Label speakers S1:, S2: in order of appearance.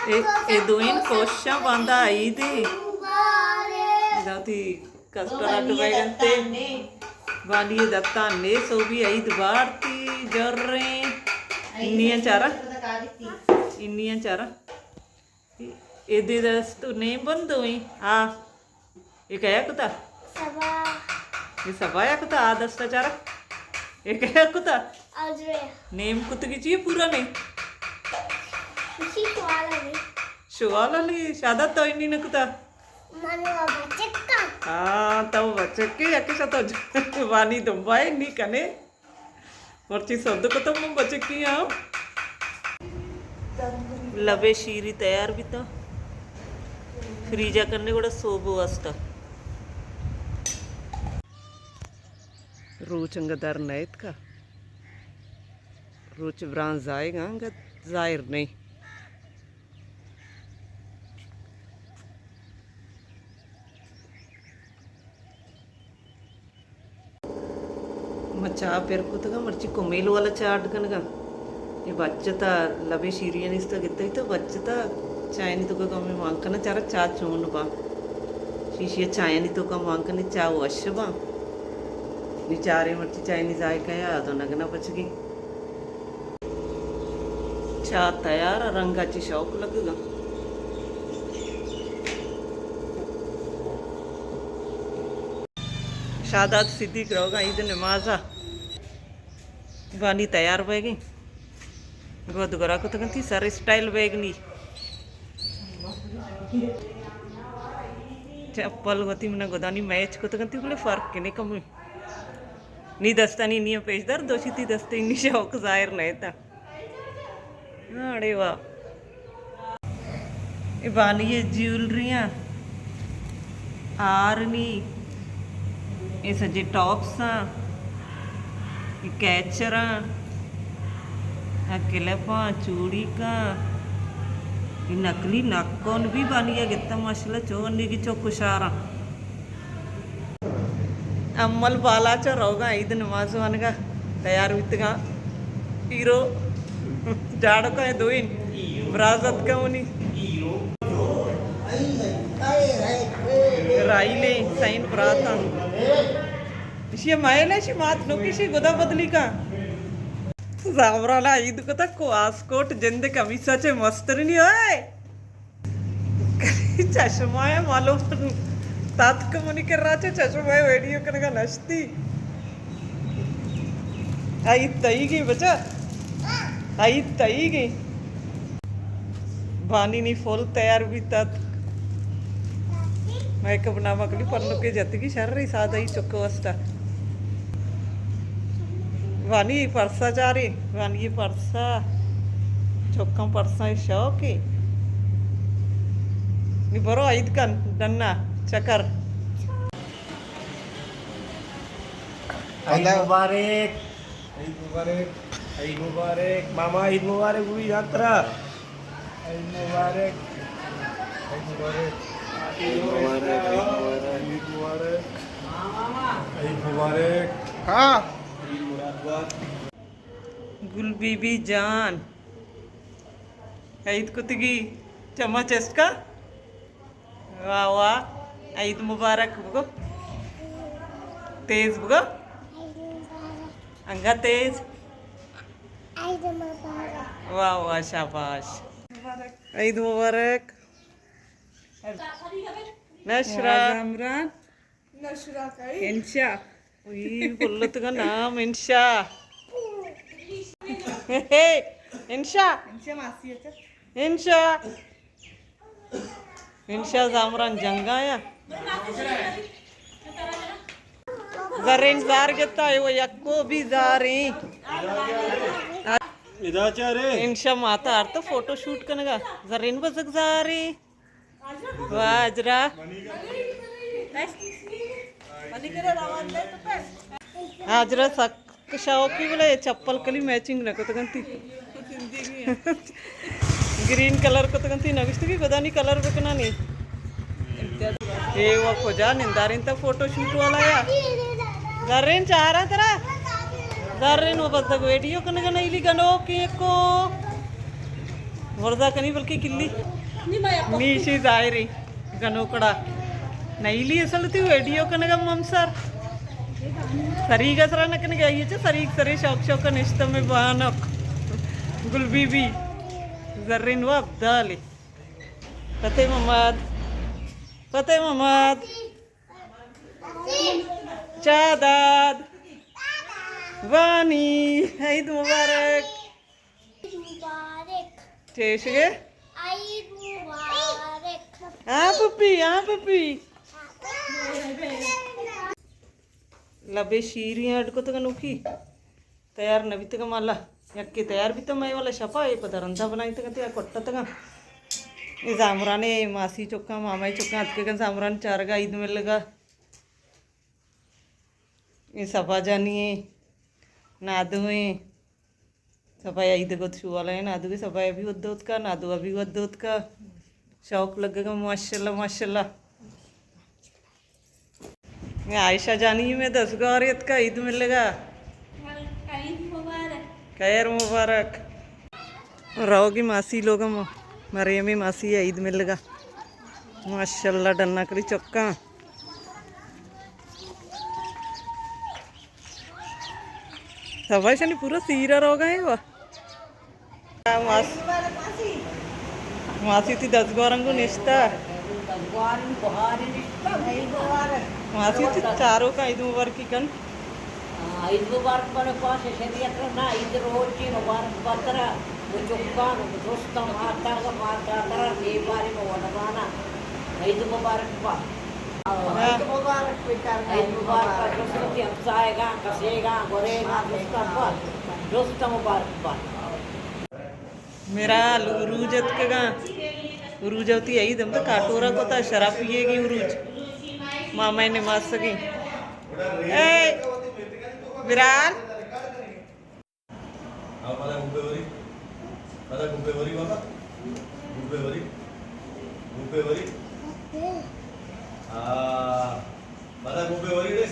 S1: ਇਹ ਦੋਇਨ ਕੋਸ਼ਾ ਬੰਦਾ ਆਈ ਦੀ ਦਾਤੀ ਕਸਟਰਾ ਟਵੇਗਨ ਤੇ ਵਾਲੀ ਦਤਾ ਨੇ ਸੋ ਵੀ ਆਈ ਦਵਾਰਤੀ ਜਰੇ ਇੰਨੀਆਂ ਚਾਰਾ ਇਹਦੇ ਦਸ ਤੂੰ ਨੇ ਬੰਦੋਈ ਆ ਇਹ ਕਹਿਆ ਕੁਤਾ ਇਹ ਸਭਾਇਆ ਕੁਤਾ ਆ ਦਸਤਾ ਚਾਰਾ ਇਹ ਕਹਿਆ ਕੁਤਾ नेम कुत्ते की पूरा नहीं शुवाला नहीं शादा तो इन्हीं ने कुत्ता हाँ तो बच्चे के या किसा तो वानी दुम्बाई नहीं कने और चीज सब को तो मुझे बच्चे की आओ लबे शीरी तैयार भी तो फ्रीजा करने को सोबो वास्ता रोचंगदार नाइट का रोच ब्रांच जाएगा जाहिर नहीं मचा पेर कुतगा मर्ची कोमेल वाला चाट कनगा ये बच्चता लबे शीरिया ने इसका कितना तो बच्चता चाय नहीं तो का मैं मांग करना चारा चा चोन बा शीशिया चाय नहीं तो का मांग करने चा वश बा निचारे मर्ची चाय नहीं जाए का या तो नगना बचगी चा तैयार रंगाची शौक लगेगा शादात सिद्धि करोगा ईद नमाजा वानी तैयार बैगी गोद गोरा को तो सारे स्टाइल बैगनी चप्पल होती मैंने गोदानी मैच को तो बोले फर्क के नहीं कम नहीं दस्ता नहीं पेशदार दोषी थी दस्ते इन्नी शौक जाहिर नहीं था अरे वाह ये बानी ज्वेलरियाँ आरनी ये सजे टॉप्स ये कैचर किलफा चूड़ी का ये नकली नाकोन भी बानी है कितना माशाल्लाह चोनी की चौकुशारा अम्मल बाला च रोगा ईद नमाज वन का तैयार वितगा हीरो जाड़ का है दो इन विरासत का उनी राईले साइन प्राता इसी मायने शी मात नोकिशी गोदा बदली का जावराला ईद को तक को आसकोट जिंदे कमीसा चे मस्तर नहीं होए चश्मा है मालूम तात का मुनी कर रहा चे चश्मा है वीडियो करने का नश्ती आई तई की बचा आई तई गई बानी नहीं फुल तैयार भी तक मेकअप ना मकली पन्नों के जाती की शर रही सादा ही चुक्को वस्ता वानी परसा जा रही वानी ये परसा चुक्का परसा शौक ही नहीं बरो ईद का डन्ना चकर
S2: ईद मुबारक ईद मुबारक ईद मुबारक मामा ईद मुबारक हुई यात्रा ईद मुबारक ईद मुबारक ईद मुबारक ईद मुबारक ईद मुबारक हाँ ईद मुबारक
S1: गुल बीबी जान ईद कुतगी चम्मच इसका वाह वाह ईद मुबारक बुगो तेज बुगो अंगा तेज वाह वाह शाबाश ईद मुबारक नशरा इमरान नशरा का इंशा वही बोलत का नाम इंशा हे इंशा इंशा मासी अच्छा इंशा इंशा जामरान जंगाया जरेन जार गता है वो यक्को भी जारी
S2: इदाचारे
S1: इंशा माता आर तो फोटो शूट कनेगा जरेन बजक जारी वाजरा हाजरा सक शौकी बोले चप्पल कली मैचिंग ना को तो गंती ग्रीन कलर को तो गंती नविष्ट की गोदानी कलर बेकना नहीं ये वो खोजा निंदारिन तो फोटो शूट वाला या दर्रेन चाह रहा तेरा दर्रेन वो बस वीडियो कने का नहीं लिखा नो कि को वर्दा कनी बल्कि किल्ली मीशी जायरी गनोकड़ा नईली असल ती वीडियो कनगा ममसर सरीगा सरा नकन गई है सरीग सरे शौक शौक निश्त में बानक गुलबीबी जर्रिन व अब्दाली फतेह मोहम्मद चादाद वानी ईद मुबारक ठेशगे हाँ पप्पी लबे शीरियां अडको तक नुकी तैयार नबी तक माला यक्के तैयार भी तो मैं वाला शपा ये पदरंदा बनाई तक तैयार कोट्टा तक ये जामराने मासी चौका मामा चौका अतके का जामरान चारगा ईद में लगा ये सफा जानिए नादुए सफाई ईद को छुआला है नादू की सफाई अभी वद्दोत का नादू अभी वद्दोत का शौक लगेगा माशाल्लाह माशाल्लाह मैं आयशा जानी में 10 गौरियत का ईद मिलेगा खैर मुबारक रहोगी मासी लोग मरियमी मासी है ईद मिलेगा माशाल्लाह डन्ना करी चौका सफाई से पूरा सीरा रोगा है वह मासी थी 10 गौरंगु निश्ता मासी थी चारों का ईद मुबारक की कन
S3: ईद मुबारक पर पास शरीयत ना ईद रोज की मुबारक पत्र वो चुक्का दोस्त माता का माता तरह ये बारे में वनवाना ईद मुबारक पा ईद मुबारक बेकार ईद मुबारक का दोस्त की हमसाएगा कसेगा गोरेगा दोस्त मुबारक पा
S1: मेरा उरूजत का उरूज होती है ईद तो काटोरा को था शराब पिएगी उरूज मामा ने मार सकी विराल
S2: गुब्बे वरी